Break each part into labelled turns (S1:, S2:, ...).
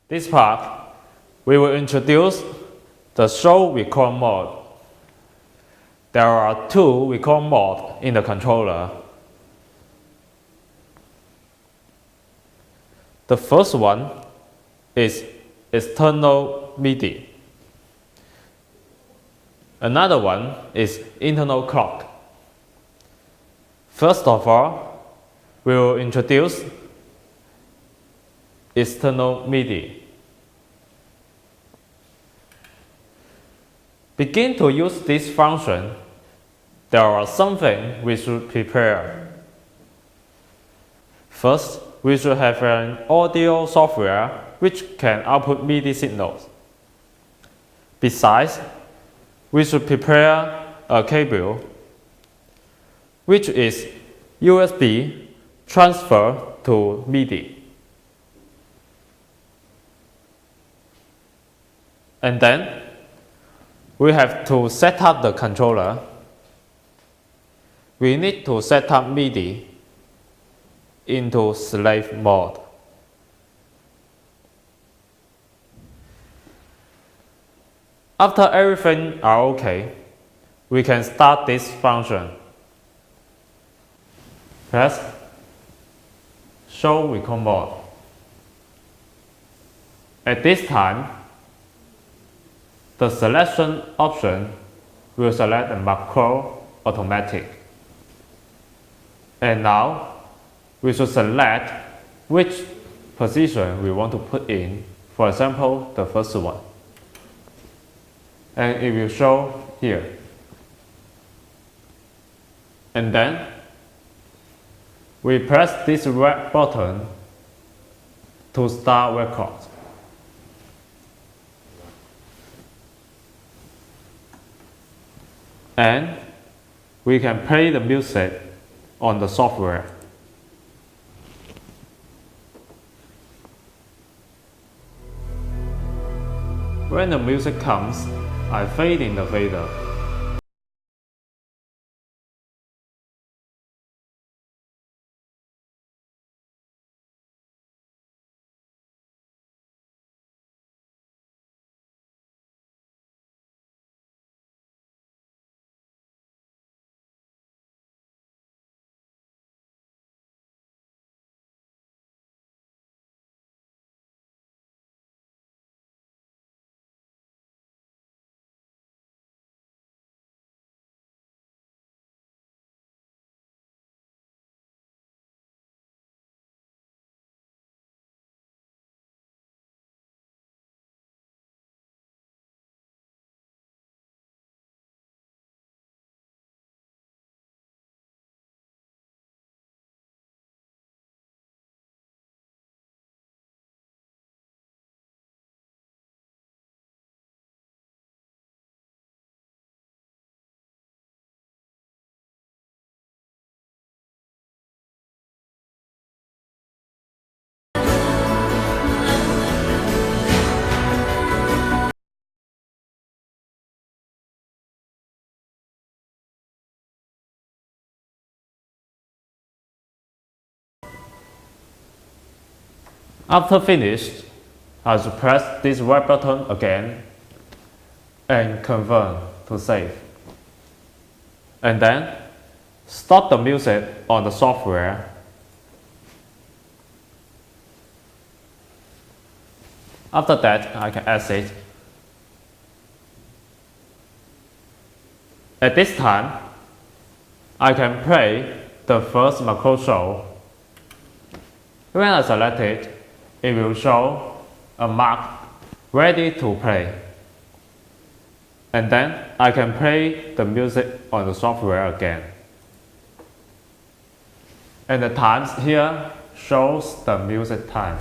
S1: This part, we will introduce the show record mode. There are two record modes in the controller. The first one is external MIDI. Another one is internal clock. First of all, we will introduce external MIDI. Begin to use this function, there are something we should prepare. First, we should have an audio software which can output MIDI signals. Besides, we should prepare a cable which is USB transfer to MIDI. And then, we have to set up the controller. We need to set up MIDI into slave mode. After everything are okay, we can start this function. Press Show Record Mode. At this time, the selection option will select the macro automatic. And now, we should select which position we want to put in, for example, the first one. And it will show here. And then, we press this red button to start record. And we can play the music on the software. When the music comes, I fade in the fader. After finished, I should press this red button again and confirm to save. And then, stop the music on the software. After that, I can exit. At this time, I can play the first macro show. When I select it, it will show a mark ready to play. And then I can play the music on the software again. And the times here shows the music time.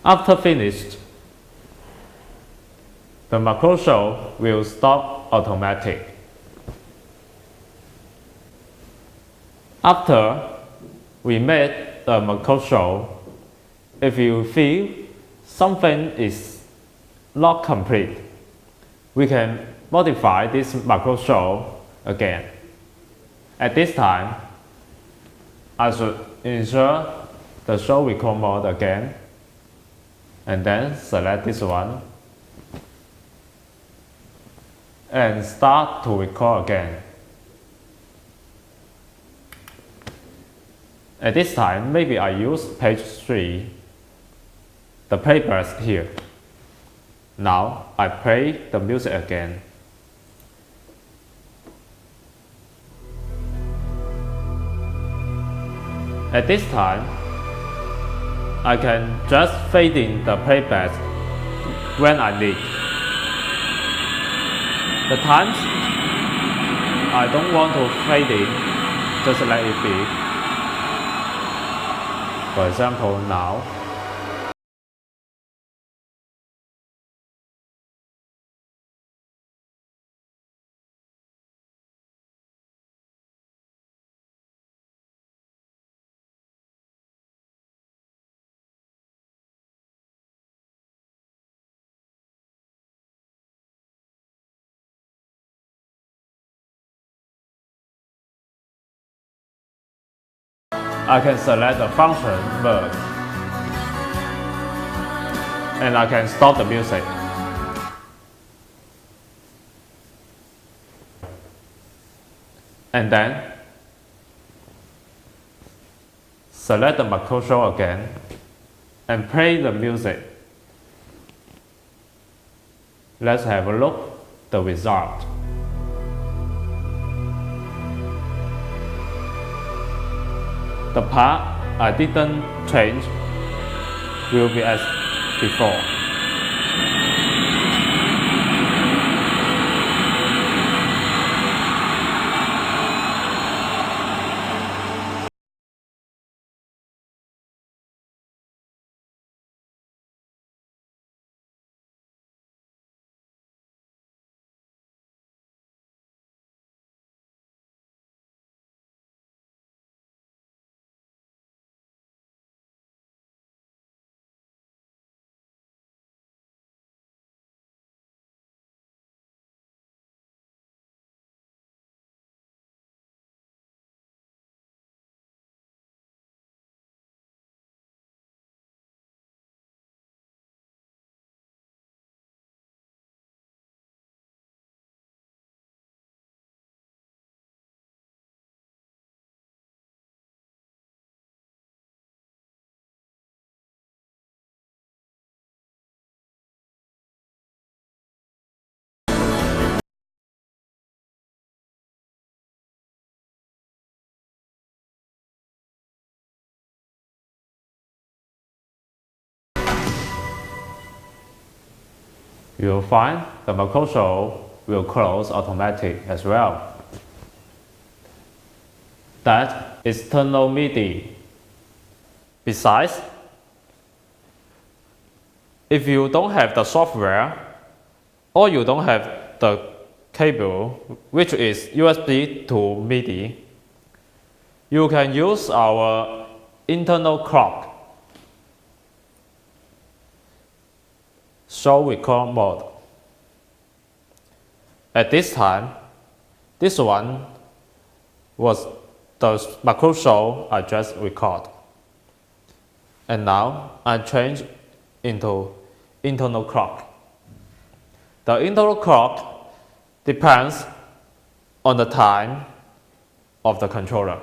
S1: After finished, the macro show will stop automatic. After we made the macro show, if you feel something is not complete, we can modify this macro show again. At this time, I should ensure the show record mode again, and then select this one and start to record again. At this time, maybe I use page 3, the playback here. Now I play the music again. At this time, I can just fade in the playback when I need. The times I don't want to fade in, just let it be. For example, now. I can select the function merge, and I can stop the music. And then select the macro show again and play the music. Let's have a look at the result. The part I didn't change will be as before. You'll find the macro show will close automatic as well. That is external MIDI. Besides, if you don't have the software or you don't have the cable, which is USB to MIDI, you can use our internal clock show record mode. At this time, this one was the macro show I just recorded. And now I change into internal clock. The internal clock depends on the time of the controller.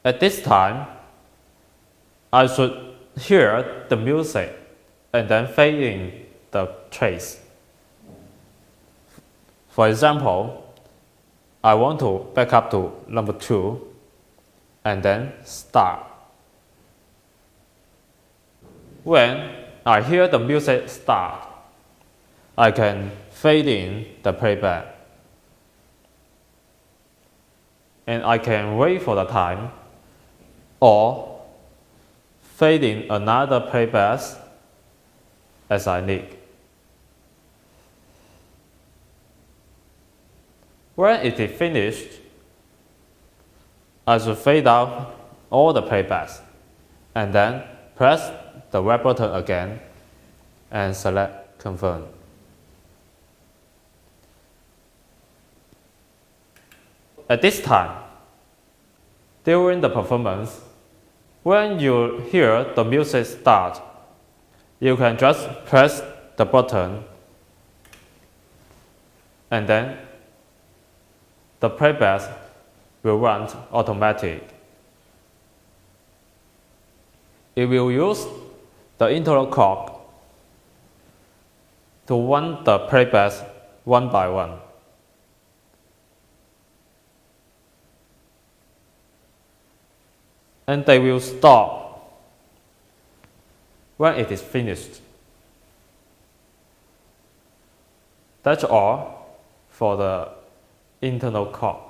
S1: At this time, I should hear the music and then fade in the trace. For example, I want to back up to number 2 and then start. When I hear the music start, I can fade in the playback. And I can wait for the time or fade in another playback as I need. When it is finished, I should fade out all the playbacks and then press the red button again and select Confirm. At this time, during the performance, when you hear the music start, you can just press the button and then the playback will run automatic. It will use the internal clock to run the playbacks one by one. And they will stop when it is finished. That's all for the internal clock.